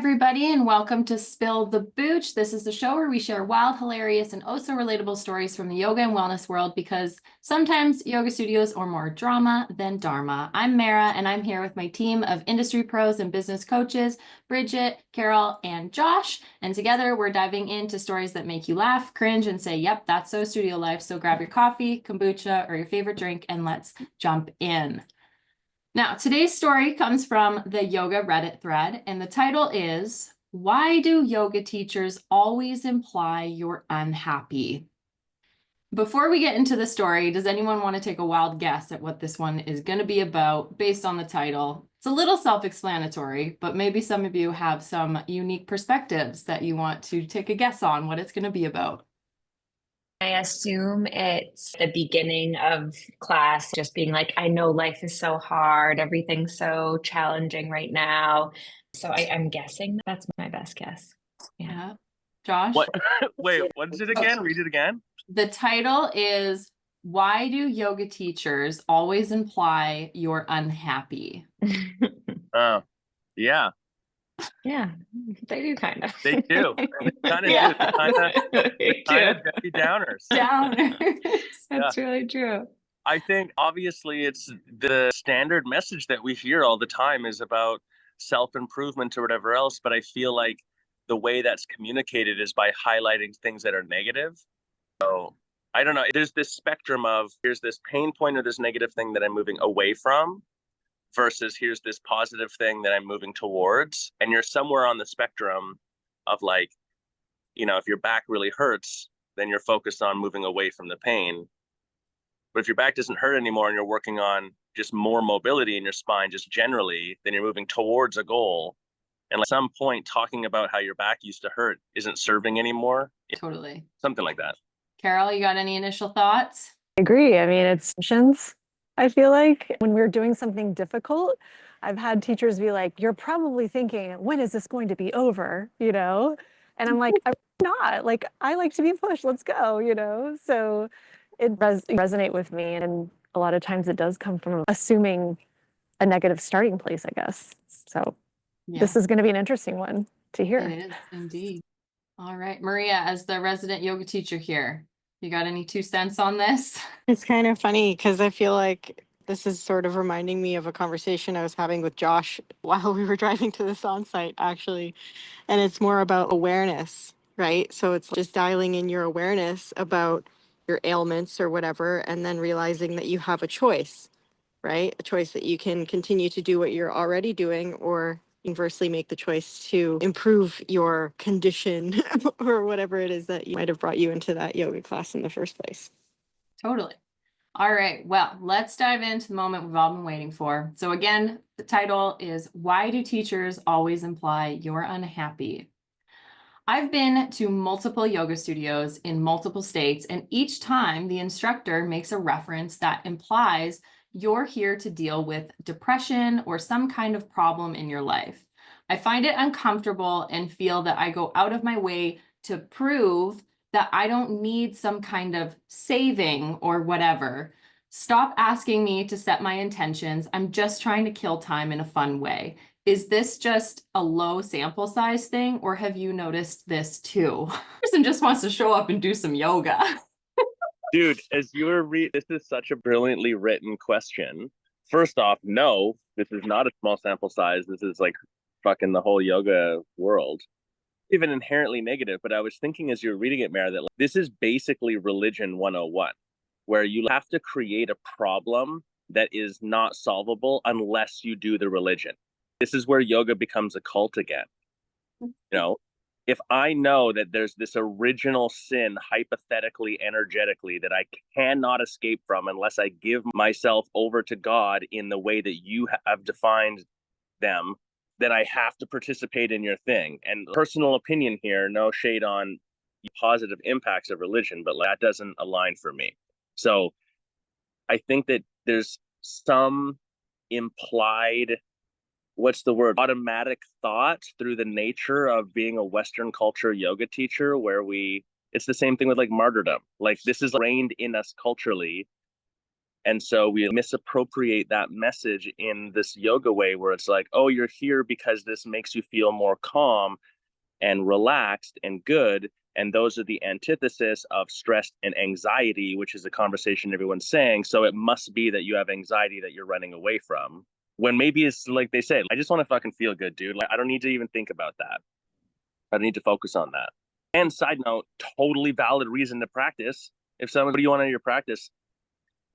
everybody, and welcome to Spill the Booch. This is the show where we share wild, hilarious, and oh so relatable stories from the yoga and wellness world because sometimes yoga studios are more drama than dharma. I'm Mara, and I'm here with my team of industry pros and business coaches, Bridget, Carol, and Josh. And together we're diving into stories that make you laugh, cringe, and say, yep, that's so studio life. So grab your coffee, kombucha, or your favorite drink, and let's jump in. Now, today's story comes from the yoga Reddit thread, and the title is, Why Do Yoga Teachers Always Imply You're Unhappy? Before we get into the story, does anyone want to take a wild guess at what this one is going to be about based on the title? It's a little self-explanatory, but maybe some of you have some unique perspectives that you want to take a guess on what it's going to be about. I assume it's the beginning of class, just being like, I know life is so hard, everything's so challenging right now. So I'm guessing that's my best guess. Yeah. Josh? What? Wait, what is it again? Read it again. The title is, Why Do Yoga Teachers Always Imply You're Unhappy? Yeah, Yeah, they do kind of. they do. They kind of Yeah. do. Kind of Debbie Downers. Downers. That's really true. I think obviously it's the standard message that we hear all the time is about self-improvement or whatever else, but I feel like the way that's communicated is by highlighting things that are negative. So I don't know. There's this spectrum of here's this pain point or this negative thing that I'm moving away from versus here's this positive thing that I'm moving towards. And you're somewhere on the spectrum of like, if your back really hurts, then you're focused on moving away from the pain. But if your back doesn't hurt anymore and you're working on just more mobility in your spine, just generally, then you're moving towards a goal. And at some point, talking about how your back used to hurt isn't serving anymore. Totally. Something like that. Carol, you got any initial thoughts? I agree. I mean, it's emotions. I feel like when we're doing something difficult, I've had teachers be like, you're probably thinking, when is this going to be over? And I'm like, I'm not. Like, I like to be pushed. Let's go. So it does resonate with me. And a lot of times it does come from assuming a negative starting place, I guess. So this is going to be an interesting one to hear. It is indeed. All right, Maria, as the resident yoga teacher here, you got any 2 cents on this? It's kind of funny because I feel like this is sort of reminding me of a conversation I was having with Josh while we were driving to this on-site, actually. And it's more about awareness, right? So it's just dialing in your awareness about your ailments or whatever, and then realizing that you have a choice, right? A choice that you can continue to do what you're already doing, or inversely make the choice to improve your condition or whatever it is that might have brought you into that yoga class in the first place. Totally. All right, well, let's dive into the moment we've all been waiting for. So again, the title is, Why Do Teachers Always Imply You're Unhappy? I've been to multiple yoga studios in multiple states, and each time the instructor makes a reference that implies you're here to deal with depression or some kind of problem in your life. I find it uncomfortable and feel that I go out of my way to prove that I don't need some kind of saving or whatever. Stop asking me to set my intentions. I'm just trying to kill time in a fun way. Is this just a low sample size thing, or have you noticed this too? Person just wants to show up and do some yoga. Dude, as you were this is such a brilliantly written question. First off, no, this is not a small sample size. This is like fucking the whole yoga world. Even inherently negative, but I was thinking as you're reading it, Mara, that this is basically religion 101, where you have to create a problem that is not solvable unless you do the religion. This is where yoga becomes a cult again. If I know that there's this original sin, hypothetically, energetically, that I cannot escape from unless I give myself over to God in the way that you have defined them, then I have to participate in your thing. And personal opinion here, no shade on positive impacts of religion, but that doesn't align for me. So I think that there's some implied, automatic thought through the nature of being a Western culture yoga teacher, where it's the same thing with like martyrdom. Like this is ingrained in us culturally And so we misappropriate that message in this yoga way where it's like, oh, you're here because this makes you feel more calm and relaxed and good. And those are the antithesis of stress and anxiety, which is a conversation everyone's saying. So it must be that you have anxiety that you're running away from. When maybe it's like they say, I just want to fucking feel good, dude. Like, I don't need to even think about that. I don't need to focus on that. And side note, totally valid reason to practice. If somebody, what do you want out of your practice?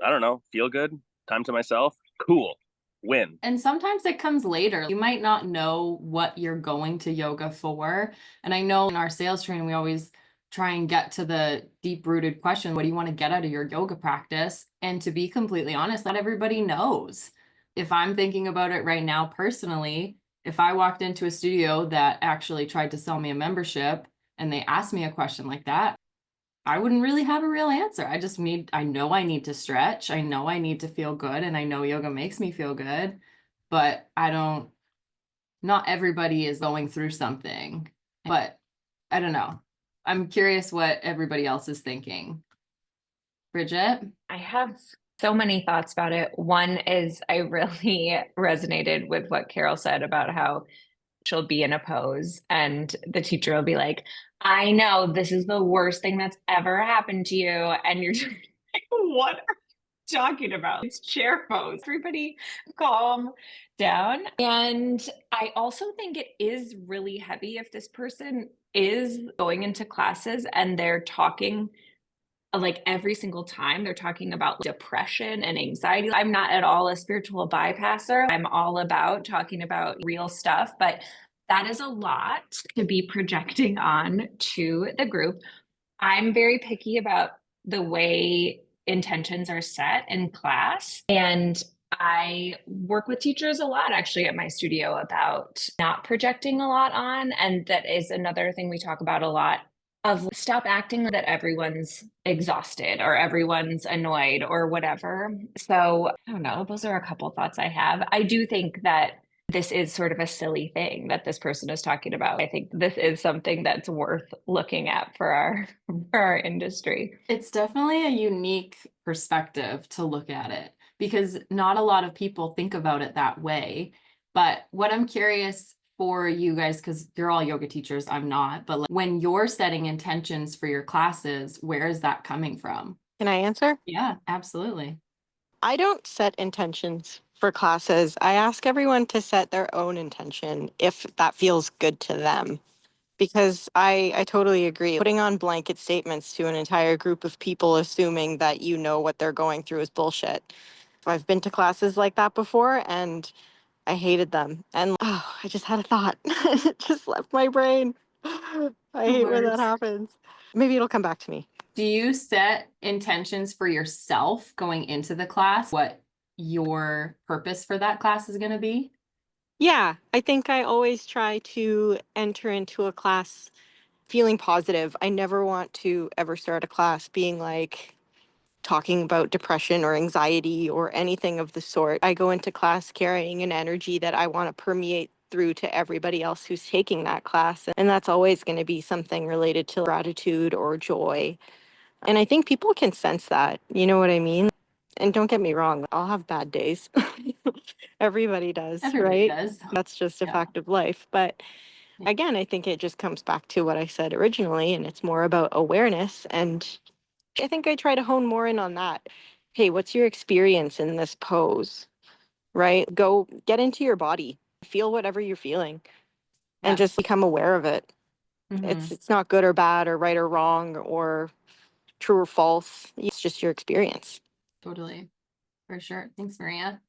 I don't know, feel good, time to myself, cool, win. And sometimes it comes later. You might not know what you're going to yoga for. And I know in our sales training, we always try and get to the deep-rooted question, what do you want to get out of your yoga practice? And to be completely honest, not everybody knows. If I'm thinking about it right now personally, if I walked into a studio that actually tried to sell me a membership and they asked me a question like that, I wouldn't really have a real answer. I know I need to stretch. I know I need to feel good. And I know yoga makes me feel good, but not everybody is going through something, but I don't know. I'm curious what everybody else is thinking. Bridget? I have so many thoughts about it. One is I really resonated with what Carol said about how she'll be in a pose and the teacher will be like, I know this is the worst thing that's ever happened to you. And you're just like, what are you talking about? It's chair pose. Everybody calm down. And I also think it is really heavy if this person is going into classes and they're talking like every single time they're talking about depression and anxiety. I'm not at all a spiritual bypasser. I'm all about talking about real stuff, but that is a lot to be projecting on to the group. I'm very picky about the way intentions are set in class. And I work with teachers a lot actually at my studio about not projecting a lot on. And that is another thing we talk about a lot of stop acting that everyone's exhausted or everyone's annoyed or whatever. So I don't know, those are a couple thoughts I have. I do think that this is sort of a silly thing that this person is talking about. I think this is something that's worth looking at for our industry. It's definitely a unique perspective to look at it because not a lot of people think about it that way. But what I'm curious for you guys, because you're all yoga teachers, I'm not, but like, when you're setting intentions for your classes, where is that coming from? Can I answer? Yeah, absolutely. I don't set intentions for classes. I ask everyone to set their own intention if that feels good to them. Because I totally agree. Putting on blanket statements to an entire group of people, assuming that you know what they're going through, is bullshit. I've been to classes like that before and I hated them. And I just had a thought. It just left my brain. I hate when that Worst. happens. Maybe it'll come back to me. Do you set intentions for yourself going into the class, what your purpose for that class is going to be? Yeah, I think I always try to enter into a class feeling positive. I never want to ever start a class being like talking about depression or anxiety or anything of the sort. I go into class carrying an energy that I want to permeate through to everybody else who's taking that class. And that's always going to be something related to gratitude or joy. And I think people can sense that. You know what I mean? And don't get me wrong, I'll have bad days. Everybody does, Everybody right? does. That's just a Yeah. fact of life. But again, I think it just comes back to what I said originally, and it's more about awareness. And I think I try to hone more in on that. Hey, what's your experience in this pose? Right? Go get into your body, feel whatever you're feeling, and Yeah. just become aware of it. Mhm. It's not good or bad or right or wrong or true or false. It's just your experience. Totally. For sure. Thanks, Maria.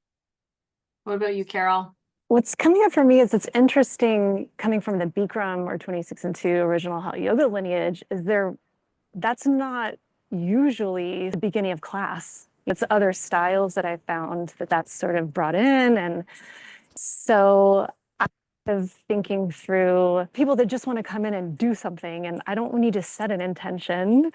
What about you, Carol? What's coming up for me is it's interesting coming from the Bikram or 26 and 2 original hot yoga lineage that's not usually the beginning of class. It's other styles that I found that's sort of brought in. And so I'm thinking through people that just want to come in and do something, and I don't need to set an intention.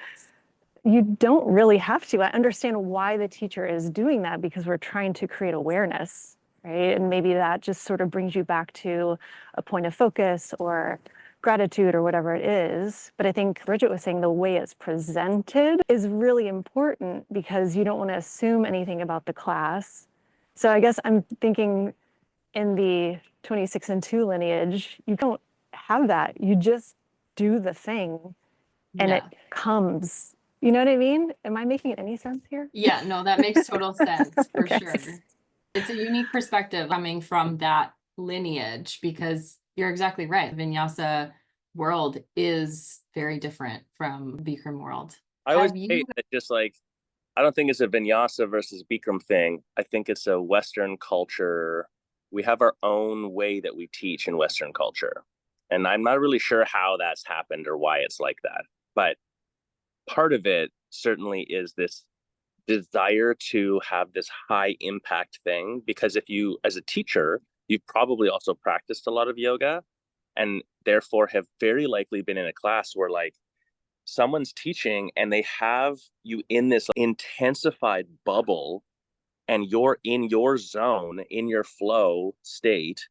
You don't really have to. I understand why the teacher is doing that because we're trying to create awareness, right? And maybe that just sort of brings you back to a point of focus or gratitude or whatever it is. But I think Bridget was saying the way it's presented is really important because you don't want to assume anything about the class. So I guess I'm thinking in the 26 and 2 lineage, you don't have that. You just do the thing and Yeah. it comes. You know what I mean? Am I making any sense here? Yeah, no, that makes total sense for Okay. sure. It's a unique perspective coming from that lineage because you're exactly right. Vinyasa world is very different from Bikram world. I always Have you- hate that just like, I don't think it's a Vinyasa versus Bikram thing. I think it's a Western culture. We have our own way that we teach in Western culture. And I'm not really sure how that's happened or why it's like that. But part of it certainly is this desire to have this high impact thing. Because if you, as a teacher, you've probably also practiced a lot of yoga and therefore have very likely been in a class where like someone's teaching and they have you in this intensified bubble and you're in your zone, in your flow state.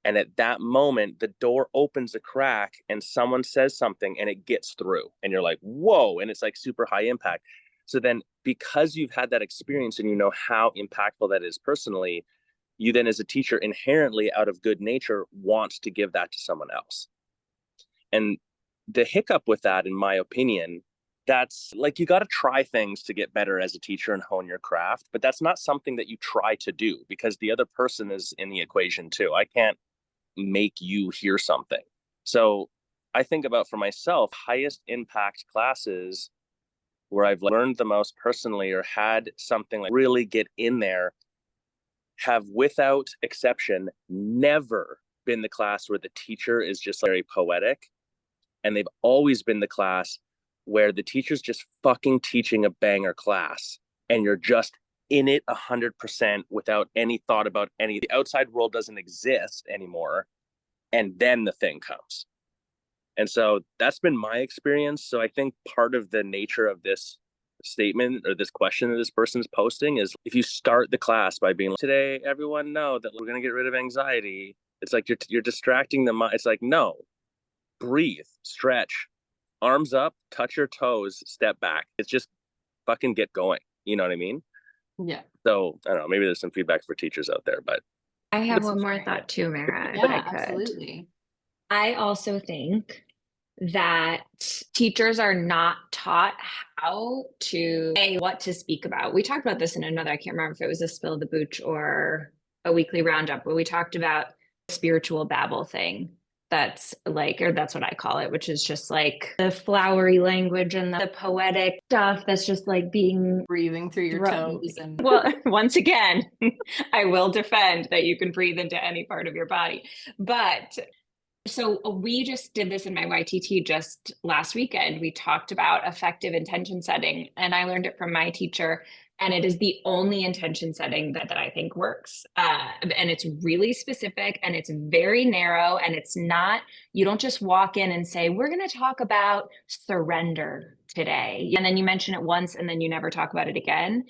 And at that moment, the door opens a crack and someone says something and it gets through. And you're like, whoa. And it's like super high impact. So then because you've had that experience and you know how impactful that is personally, you then as a teacher inherently out of good nature wants to give that to someone else. And the hiccup with that, in my opinion, that's like you got to try things to get better as a teacher and hone your craft, but that's not something that you try to do because the other person is in the equation too. I can't make you hear something. So I think about for myself, highest impact classes where I've learned the most personally or had something like really get in there have without exception never been the class where the teacher is just very poetic. And they've always been the class where the teacher's just fucking teaching a banger class and you're just in it 100% without any thought about any, the outside world doesn't exist anymore. And then the thing comes. And so that's been my experience. So I think part of the nature of this statement or this question that this person's posting is if you start the class by being like, today, everyone know that we're going to get rid of anxiety. It's like you're distracting the mind. It's like, no, breathe, stretch, arms up, touch your toes, step back. It's just fucking get going. You know what I mean? Yeah. So I don't know, maybe there's some feedback for teachers out there, but I have That's one more great. thought too, Mara, if I Yeah, could. absolutely. I also think that teachers are not taught how to say what to speak about. We talked about this in another, I can't remember if it was a Spill the Booch or a weekly roundup, but we talked about the spiritual babble thing. That's like, or that's what I call it, which is just like the flowery language and the poetic stuff that's just like being Breathing through your toes and well, once again, I will defend that you can breathe into any part of your body. But so we just did this in my YTT just last weekend. We talked about effective intention setting, and I learned it from my teacher. And it is the only intention setting that I think works. And it's really specific and it's very narrow. And it's not, you don't just walk in and say, we're going to talk about surrender today. And then you mention it once and then you never talk about it again.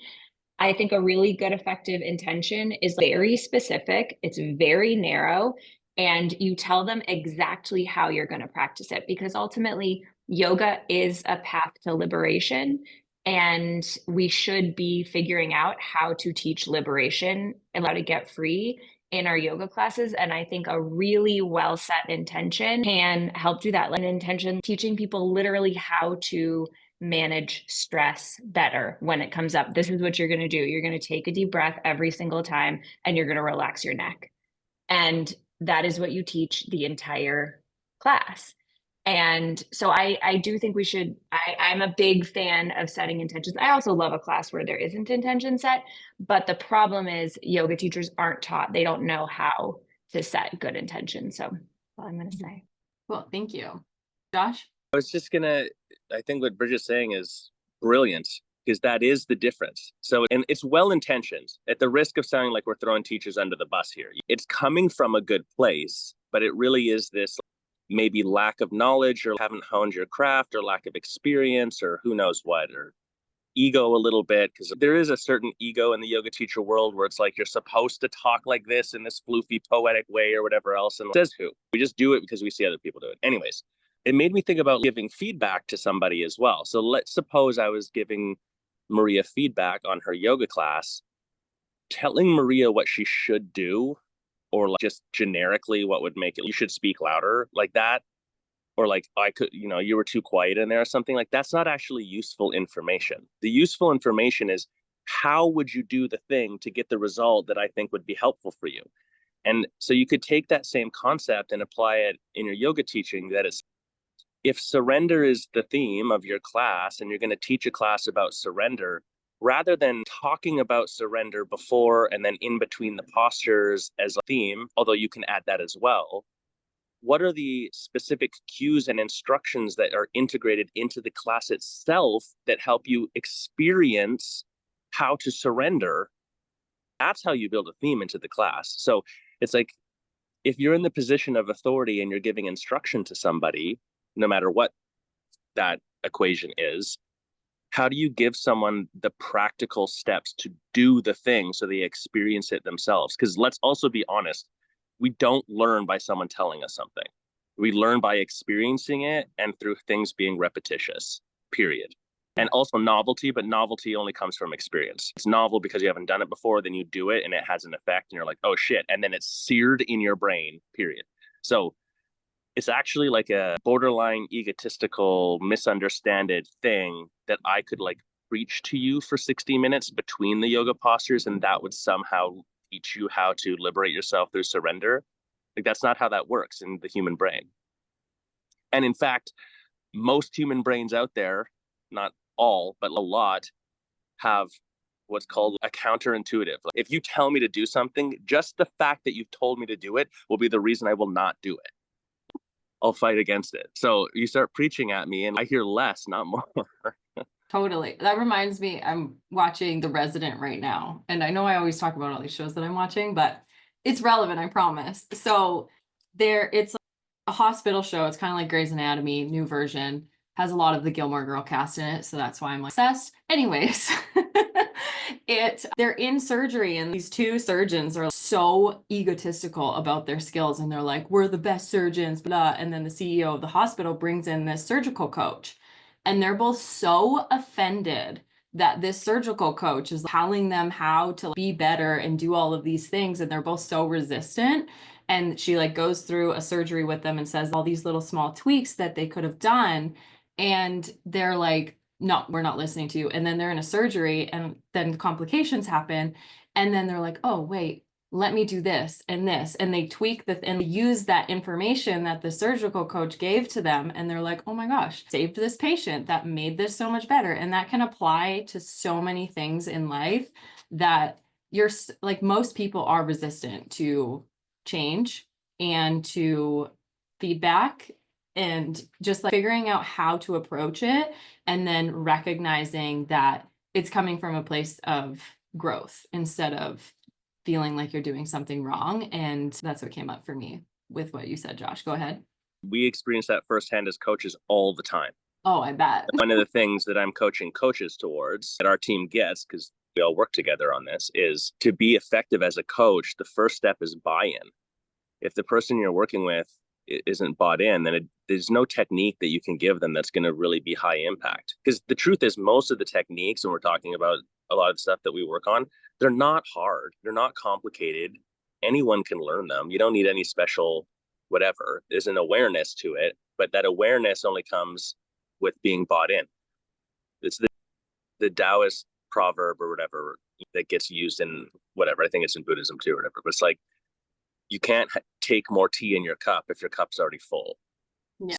I think a really good effective intention is very specific, it's very narrow, and you tell them exactly how you're going to practice it because ultimately yoga is a path to liberation. And we should be figuring out how to teach liberation and how to get free in our yoga classes. And I think a really well set intention can help do that. Like an intention, teaching people literally how to manage stress better when it comes up. This is what you're going to do. You're going to take a deep breath every single time and you're going to relax your neck. And that is what you teach the entire class. And so I do think we should, I'm a big fan of setting intentions. I also love a class where there isn't intention set, but the problem is yoga teachers aren't taught. They don't know how to set good intentions. So that's all I'm going to say. well, thank you. Josh? I was just I think what Bridget's saying is brilliant because that is the difference. So, and it's well-intentioned at the risk of sounding like we're throwing teachers under the bus here. It's coming from a good place, but it really is this maybe lack of knowledge or haven't honed your craft or lack of experience or who knows what, or ego a little bit, because there is a certain ego in the yoga teacher world where it's like you're supposed to talk like this in this floofy poetic way or whatever else. And says who? We just do it because we see other people do it. Anyways, it made me think about giving feedback to somebody as well. So let's suppose I was giving Maria feedback on her yoga class, telling Maria what she should do, or like just generically what would make it, you should speak louder, like that. Or like, I could, you were too quiet in there or something. Like, that's not actually useful information. The useful information is, how would you do the thing to get the result that I think would be helpful for you? And so you could take that same concept and apply it in your yoga teaching, that it's, if surrender is the theme of your class and you're going to teach a class about surrender, rather than talking about surrender before and then in between the postures as a theme, although you can add that as well, what are the specific cues and instructions that are integrated into the class itself that help you experience how to surrender? That's how you build a theme into the class. So it's like, if you're in the position of authority and you're giving instruction to somebody, no matter what that equation is, how do you give someone the practical steps to do the thing so they experience it themselves? Because let's also be honest, we don't learn by someone telling us something. We learn by experiencing it and through things being repetitious, period. And also novelty, but novelty only comes from experience. It's novel because you haven't done it before, then you do it and it has an effect and you're like, oh shit. And then it's seared in your brain, period. So it's actually like a borderline egotistical, misunderstood thing that I could like preach to you for 60 minutes between the yoga postures, and that would somehow teach you how to liberate yourself through surrender. Like, that's not how that works in the human brain. And in fact, most human brains out there, not all, but a lot, have what's called a counterintuitive. Like, if you tell me to do something, just the fact that you've told me to do it will be the reason I will not do it. I'll fight against it. So you start preaching at me and I hear less, not more. Totally. That reminds me, I'm watching The Resident right now. And I know I always talk about all these shows that I'm watching, but it's relevant, I promise. So it's a hospital show. It's kind of like Grey's Anatomy, new version. Has a lot of the Gilmore Girl cast in it. So that's why I'm like obsessed. Anyways, they're in surgery and these two surgeons are so egotistical about their skills. And they're like, we're the best surgeons, blah. And then the CEO of the hospital brings in this surgical coach. And they're both so offended that this surgical coach is telling them how to be better and do all of these things. And they're both so resistant. And she like goes through a surgery with them and says all these little small tweaks that they could have done. And they're like, no, we're not listening to you. And then they're in a surgery and then complications happen. And then they're like, oh, wait, let me do this. And they tweak and they use that information that the surgical coach gave to them. And they're like, oh my gosh, saved this patient, that made this so much better. And that can apply to so many things in life, that you're like, most people are resistant to change and to feedback, and just like figuring out how to approach it and then recognizing that it's coming from a place of growth instead of feeling like you're doing something wrong. And that's what came up for me with what you said, Josh. Go ahead. We experience that firsthand as coaches all the time. Oh, I bet. One of the things that I'm coaching coaches towards, that our team gets, because we all work together on this, is to be effective as a coach. The first step is buy-in. If the person you're working with isn't bought in, then there's no technique that you can give them that's going to really be high impact. Because the truth is, most of the techniques, when we're talking about a lot of the stuff that we work on, they're not hard. They're not complicated. Anyone can learn them. You don't need any special whatever. There's an awareness to it, but that awareness only comes with being bought in. It's the Taoist proverb or whatever that gets used in whatever. I think it's in Buddhism too or whatever. But it's like, you can't take more tea in your cup if your cup's already full. Yeah.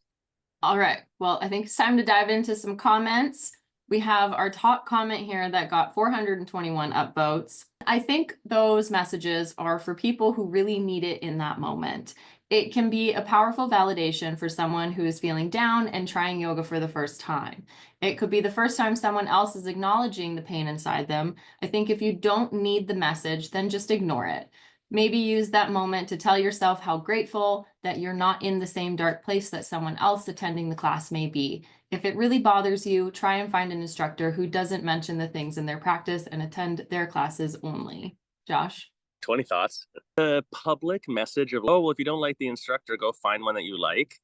All right. Well, I think it's time to dive into some comments. We have our top comment here that got 421 upvotes. I think those messages are for people who really need it in that moment. It can be a powerful validation for someone who is feeling down and trying yoga for the first time. It could be the first time someone else is acknowledging the pain inside them. I think if you don't need the message, then just ignore it. Maybe use that moment to tell yourself how grateful that you're not in the same dark place that someone else attending the class may be. If it really bothers you, try and find an instructor who doesn't mention the things in their practice and attend their classes only. Josh? 20 thoughts. The public message of, oh, well, if you don't like the instructor, go find one that you like.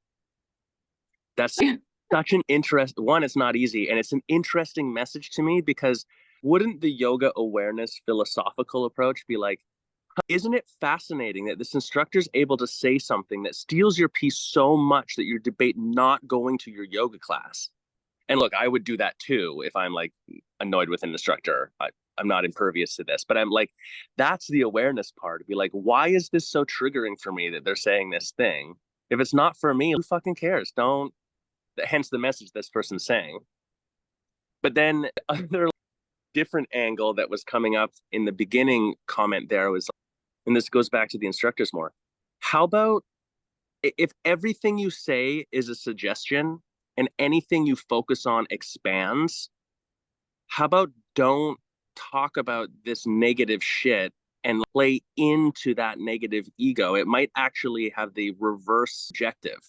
That's such an one, it's not easy. And it's an interesting message to me because wouldn't the yoga awareness philosophical approach be like, isn't it fascinating that this instructor is able to say something that steals your peace so much that you debate not going to your yoga class? And look, I would do that too if I'm like annoyed with an instructor. I'm not impervious to this, but I'm like, that's the awareness part. To be like, why is this so triggering for me that they're saying this thing? If it's not for me, who fucking cares? Don't. Hence the message this person's saying. But then other different angle that was coming up in the beginning comment there was, and this goes back to the instructors more. How about if everything you say is a suggestion and anything you focus on expands, how about don't talk about this negative shit and play into that negative ego? It might actually have the reverse objective.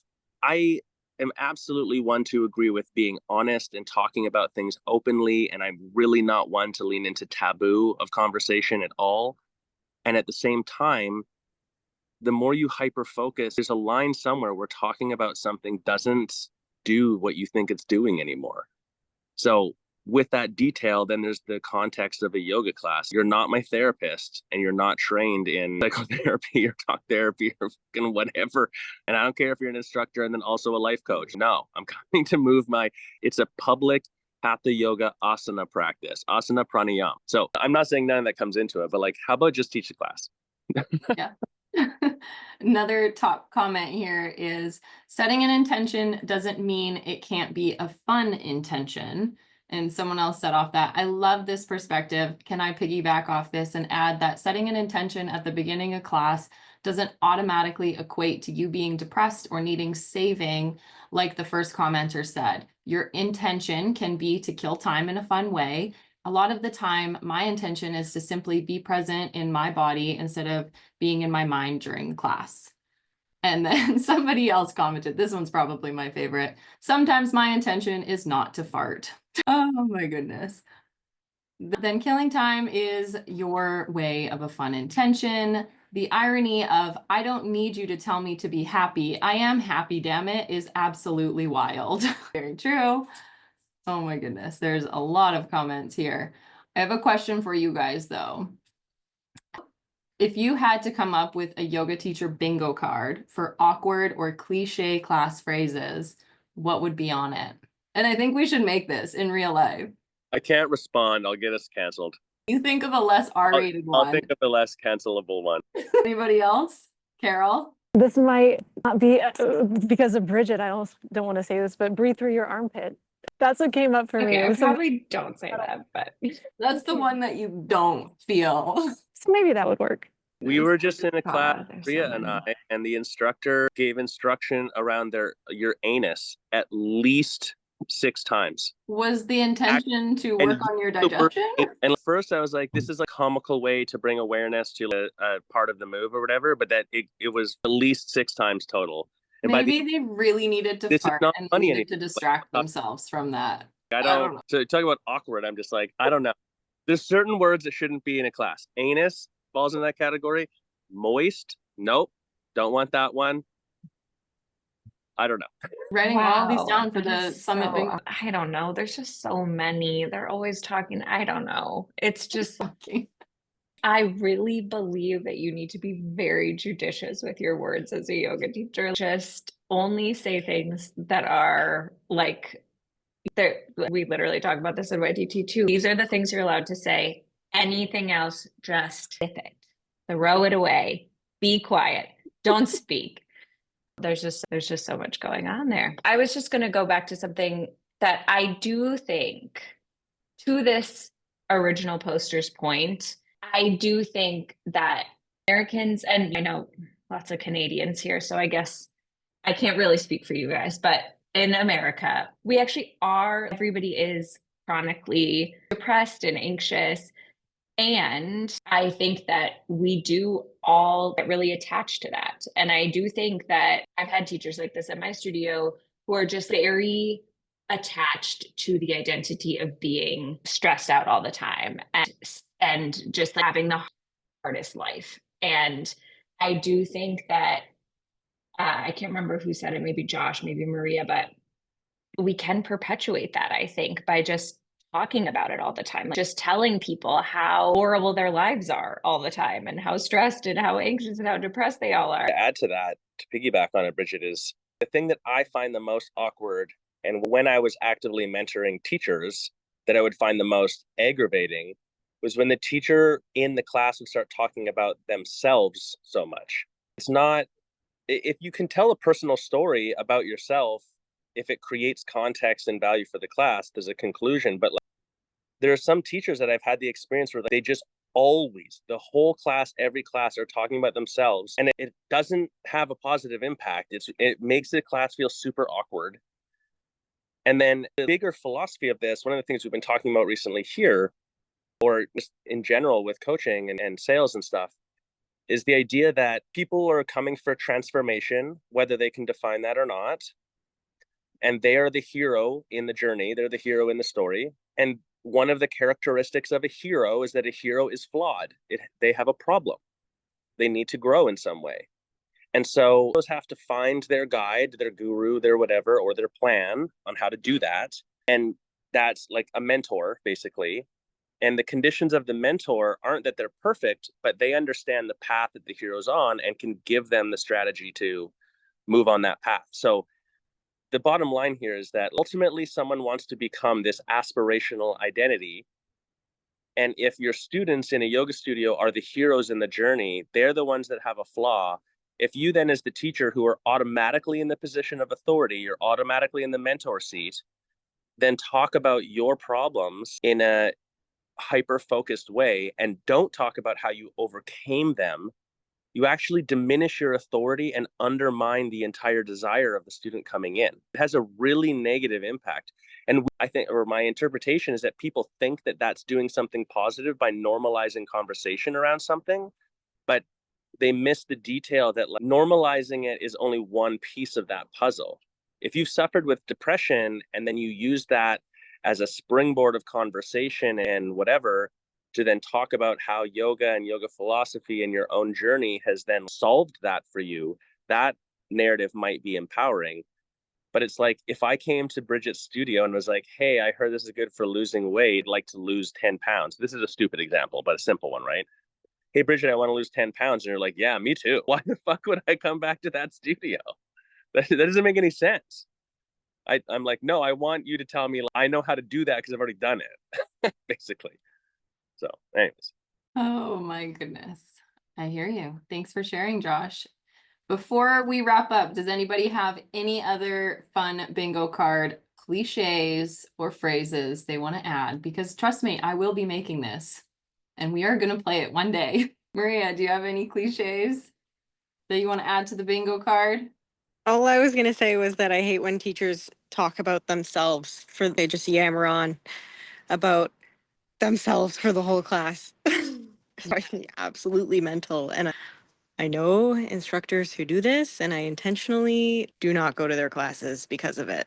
I am absolutely one to agree with being honest and talking about things openly, and I'm really not one to lean into taboo of conversation at all. And at the same time, the more you hyper focus, there's a line somewhere where talking about something doesn't do what you think it's doing anymore. So with that detail, then there's the context of a yoga class. You're not my therapist and you're not trained in psychotherapy or talk therapy or fucking whatever. And I don't care if you're an instructor and then also a life coach. No, I'm coming to move it's a public hatha yoga asana practice, asana pranayama. So I'm not saying none of that comes into it, but like, how about just teach the class? Yeah. Another top comment here is setting an intention doesn't mean it can't be a fun intention. And someone else said off that, I love this perspective. Can I piggyback off this and add that setting an intention at the beginning of class doesn't automatically equate to you being depressed or needing saving, like the first commenter said. Your intention can be to kill time in a fun way. A lot of the time, my intention is to simply be present in my body instead of being in my mind during the class. And then somebody else commented, this one's probably my favorite. Sometimes my intention is not to fart. Oh my goodness. Then killing time is your way of a fun intention. The irony of, I don't need you to tell me to be happy. I am happy, damn it, is absolutely wild. Very true. Oh my goodness, there's a lot of comments here. I have a question for you guys though. If you had to come up with a yoga teacher bingo card for awkward or cliche class phrases, what would be on it? And I think we should make this in real life. I can't respond. I'll get us canceled. You think of a less R-rated one. I'll think of a less cancelable one. Anybody else? Carol? This might not be because of Bridget. I almost don't want to say this, but breathe through your armpit. That's what came up for me. Okay, It I was probably don't say that, but That's the one that you don't feel. so maybe that would work. We were just in a class, there's Priya so and many. I, and the instructor gave instruction around your anus at least 6 times. Was the intention to work on your digestion? And at first I was like, this is a comical way to bring awareness to a part of the move or whatever, but that it was at least 6 times total. And Maybe they really needed to This is fart not and funny needed to anymore. distract themselves from that. I don't know. So talk about awkward. I'm just like, I don't know. There's certain words that shouldn't be in a class. Anus falls in that category. Moist, nope, don't want that one. I don't know. Writing all these Wow, down for that the is summit so- bingo. I don't know. There's just so many. They're always talking. I don't know. It's just, Okay. I really believe that you need to be very judicious with your words as a yoga teacher. Just only say things that are like, we literally talk about this in YDT too. These are the things you're allowed to say. Anything else, just with it. Throw it away. Be quiet. Don't speak. There's just so much going on there. I was just going to go back to something that I do think, to this original poster's point, I do think that Americans, and I know lots of Canadians here, so I guess I can't really speak for you guys, but in America, we actually everybody is chronically depressed and anxious. And I think that we do all get really attached to that. And I do think that I've had teachers like this at my studio who are just very attached to the identity of being stressed out all the time and just like having the hardest life. And I do think that I can't remember who said it, maybe Josh, maybe Maria, but we can perpetuate that, I think, by just talking about it all the time, like just telling people how horrible their lives are all the time and how stressed and how anxious and how depressed they all are. To add to that, to piggyback on it, Bridget, is the thing that I find the most awkward, and when I was actively mentoring teachers, that I would find the most aggravating was when the teacher in the class would start talking about themselves so much. It's not, if you can tell a personal story about yourself, if it creates context and value for the class, there's a conclusion. But like, there are some teachers that I've had the experience where they just always, the whole class, every class, are talking about themselves, and it doesn't have a positive impact. It makes the class feel super awkward. And then the bigger philosophy of this, one of the things we've been talking about recently here, or just in general with coaching and sales and stuff, is the idea that people are coming for transformation, whether they can define that or not. And they are the hero in the journey. They're the hero in the story. And one of the characteristics of a hero is that a hero is flawed. They have a problem. They need to grow in some way. And so those have to find their guide, their guru, their whatever, or their plan on how to do that. And that's like a mentor, basically. And the conditions of the mentor aren't that they're perfect, but they understand the path that the hero's on and can give them the strategy to move on that path. So the bottom line here is that ultimately someone wants to become this aspirational identity. And if your students in a yoga studio are the heroes in the journey, they're the ones that have a flaw. If you then, as the teacher who are automatically in the position of authority, you're automatically in the mentor seat, then talk about your problems in a hyper-focused way and don't talk about how you overcame them, you actually diminish your authority and undermine the entire desire of the student coming in. It has a really negative impact. And I think, or my interpretation is that people think that that's doing something positive by normalizing conversation around something, but they miss the detail that like, normalizing it is only one piece of that puzzle. If you've suffered with depression and then you use that as a springboard of conversation and whatever, to then talk about how yoga and yoga philosophy and your own journey has then solved that for you, that narrative might be empowering. But it's like, if I came to Bridget's studio and was like, hey, I heard this is good for losing weight, I'd like to lose 10 pounds. This is a stupid example, but a simple one, right? Hey, Bridget, I want to lose 10 pounds. And you're like, yeah, me too. Why the fuck would I come back to that studio? That doesn't make any sense. I'm like, no, I want you to tell me, I know how to do that because I've already done it, basically. So anyways. Oh my goodness. I hear you. Thanks for sharing, Josh. Before we wrap up, does anybody have any other fun bingo card cliches or phrases they want to add? Because trust me, I will be making this and we are going to play it one day. Maria, do you have any cliches that you want to add to the bingo card? All I was going to say was that I hate when teachers talk about themselves, they just yammer on about themselves for the whole class. It's absolutely mental. And I know instructors who do this, and I intentionally do not go to their classes because of it.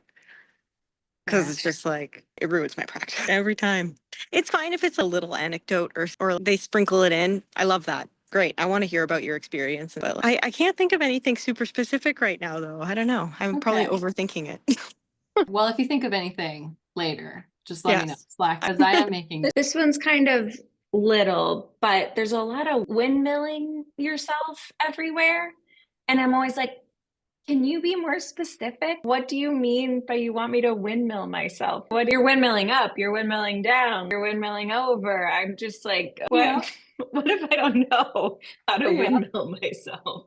Because it's just like, it ruins my practice every time. It's fine if it's a little anecdote or they sprinkle it in. I love that. Great. I want to hear about your experience. But I can't think of anything super specific right now, though. I don't know. I'm probably overthinking it. Well, if you think of anything later, just let me know. Yes. Slack, because I am making This one's kind of little, but there's a lot of windmilling yourself everywhere. And I'm always like, can you be more specific? What do you mean by you want me to windmill myself? What you're windmilling up, you're windmilling down, you're windmilling over. I'm just like, what? Yeah. What if I don't know how to Yeah. windmill myself?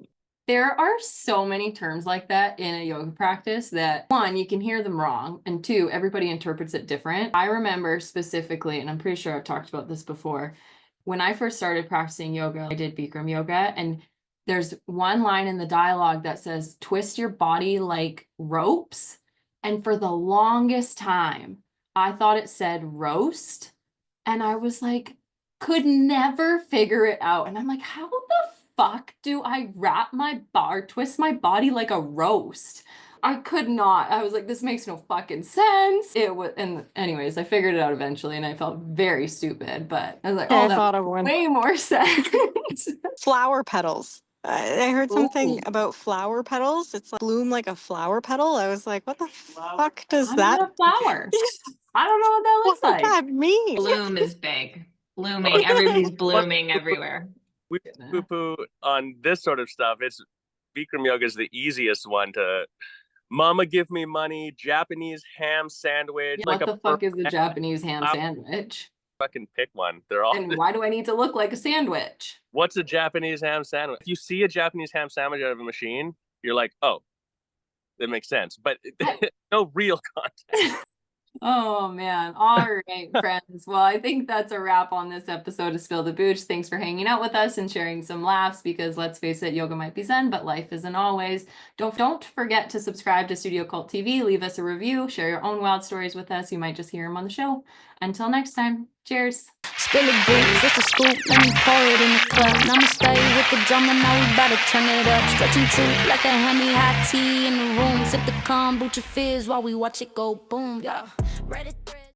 There are so many terms like that in a yoga practice that one, you can hear them wrong, and two, everybody interprets it different. I remember specifically, and I'm pretty sure I've talked about this before, when I first started practicing yoga, I did Bikram yoga, and there's one line in the dialogue that says, twist your body like ropes. And for the longest time, I thought it said roast. And I was like, could never figure it out. And I'm like, how the fuck do I wrap my bar, twist my body like a roast? I could not. I was like, this makes no fucking sense. It was, and anyways, I figured it out eventually, and I felt very stupid. But I was like, I oh, that thought of one. way more sense. Flower petals. I heard something Ooh. about flower petals. It's like bloom like a flower petal. I was like, what the fuck does I'm that? not a flower. I don't know what that What looks does like. that mean? Bloom is big. Blooming. Everybody's blooming everywhere. We poo-poo on this sort of stuff. It's Bikram yoga is the easiest one to. Mama, give me money. Japanese ham sandwich. Yeah, like what a the fuck is a Japanese ham I'll sandwich? fucking pick one. They're all. And why do I need to look like a sandwich? What's a Japanese ham sandwich? If you see a Japanese ham sandwich out of a machine, you're like, oh, that makes sense. But no real context. Oh man. All right, friends. Well, I think that's a wrap on this episode of Spill the Booch. Thanks for hanging out with us and sharing some laughs because let's face it, yoga might be zen, but life isn't always. Don't forget to subscribe to Studio Cult TV, leave us a review, share your own wild stories with us. You might just hear them on the show. Until next time, cheers. Spill the booch, it's a scoop, let me pour it in the cup. Now I'ma stay with the drummer, now we bout to turn it up. Stretching true like a Hemi hot tea in the room. Sip the kombucha fizz while we watch it go boom, yeah. Ready